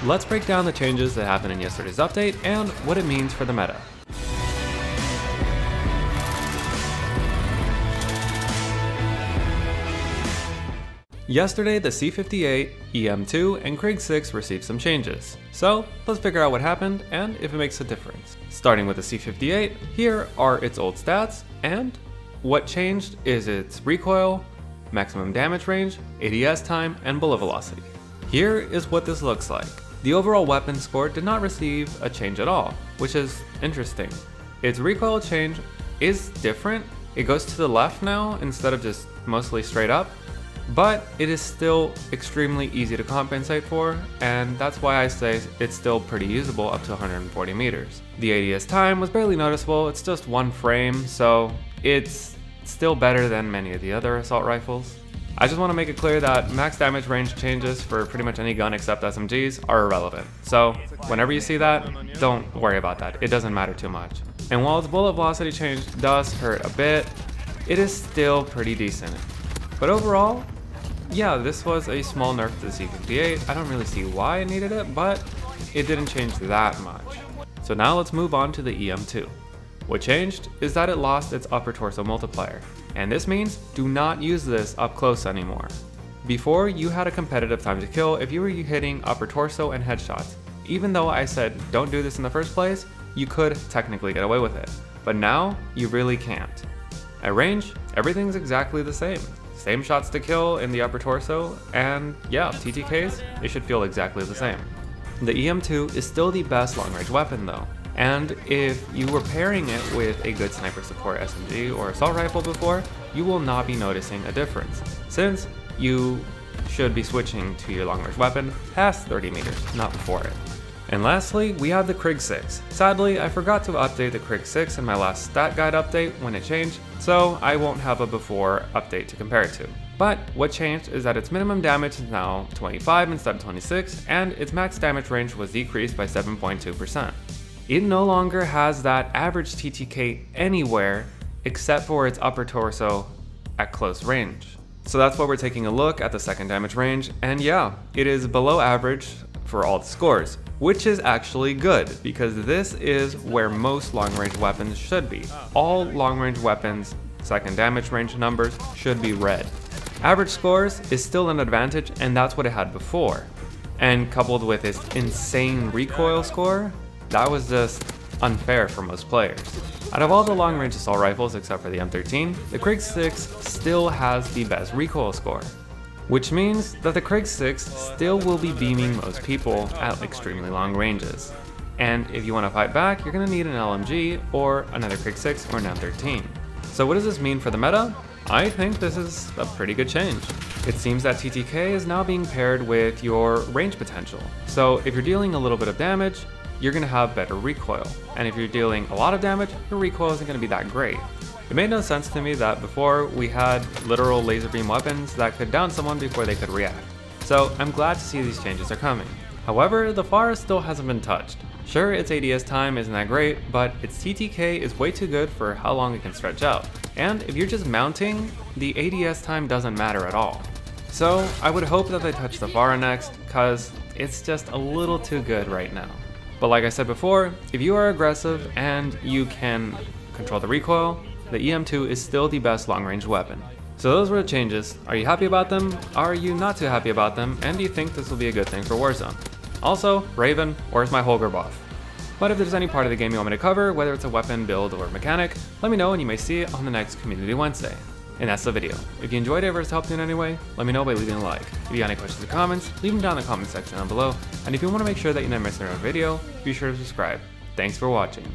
let's break down the changes that happened in yesterday's update and what it means for the meta. Yesterday, the C58, EM2, and Krig 6 received some changes. So, let's figure out what happened and if it makes a difference. Starting with the C58, here are its old stats, and what changed is its recoil, maximum damage range, ADS time, and bullet velocity. Here is what this looks like. The overall weapon score did not receive a change at all, which is interesting. Its recoil change is different. It goes to the left now instead of just mostly straight up. But it is still extremely easy to compensate for, and that's why I say it's still pretty usable up to 140 meters. The ADS time was barely noticeable, it's just 1 frame, so it's still better than many of the other assault rifles. I just want to make it clear that max damage range changes for pretty much any gun except SMGs are irrelevant. So whenever you see that, don't worry about that, it doesn't matter too much. And while its bullet velocity change does hurt a bit, it is still pretty decent. But overall, yeah, this was a small nerf to the C58. I don't really see why it needed it, but it didn't change that much. So now let's move on to the EM2. What changed is that it lost its upper torso multiplier, and this means do not use this up close anymore. Before, you had a competitive time to kill if you were hitting upper torso and headshots. Even though I said don't do this in the first place, you could technically get away with it, but now you really can't. At range, everything's exactly the same. Same shots to kill in the upper torso, and yeah, TTKs, it should feel exactly the same. The EM2 is still the best long-range weapon though, and if you were pairing it with a good sniper support SMG or assault rifle before, you will not be noticing a difference, since you should be switching to your long-range weapon past 30 meters, not before it. And lastly, we have the Krig 6. Sadly, I forgot to update the Krig 6 in my last stat guide update when it changed, so I won't have a before update to compare it to. But what changed is that its minimum damage is now 25 instead of 26, and its max damage range was decreased by 7.2%. It no longer has that average TTK anywhere except for its upper torso at close range. So that's why we're taking a look at the second damage range, and yeah, it is below average for all the scores, which is actually good because this is where most long-range weapons should be. All long-range weapons' second damage range numbers should be red. Average scores is still an advantage, and that's what it had before. And coupled with its insane recoil score, that was just unfair for most players. Out of all the long-range assault rifles except for the M13, the Krig 6 still has the best recoil score, which means that the Krig 6 still will be beaming most people at extremely long ranges. And if you want to fight back, you're going to need an LMG or another Krig 6 or an M13. So what does this mean for the meta? I think this is a pretty good change. It seems that TTK is now being paired with your range potential. So if you're dealing a little bit of damage, you're going to have better recoil. And if you're dealing a lot of damage, your recoil isn't going to be that great. It made no sense to me that before we had literal laser beam weapons that could down someone before they could react. So I'm glad to see these changes are coming. However, the FAR still hasn't been touched. Sure, its ADS time isn't that great, but its TTK is way too good for how long it can stretch out. And if you're just mounting, the ADS time doesn't matter at all. So I would hope that they touch the FAR next, cause it's just a little too good right now. But like I said before, if you are aggressive and you can control the recoil, the EM2 is still the best long-range weapon. So those were the changes. Are you happy about them? Are you not too happy about them? And do you think this will be a good thing for Warzone? Also, Raven, where's my Holger buff? But if there's any part of the game you want me to cover, whether it's a weapon, build, or mechanic, let me know and you may see it on the next Community Wednesday. And that's the video. If you enjoyed it or it's helped you in any way, let me know by leaving a like. If you got any questions or comments, leave them down in the comment section down below. And if you want to make sure that you never miss another video, be sure to subscribe. Thanks for watching.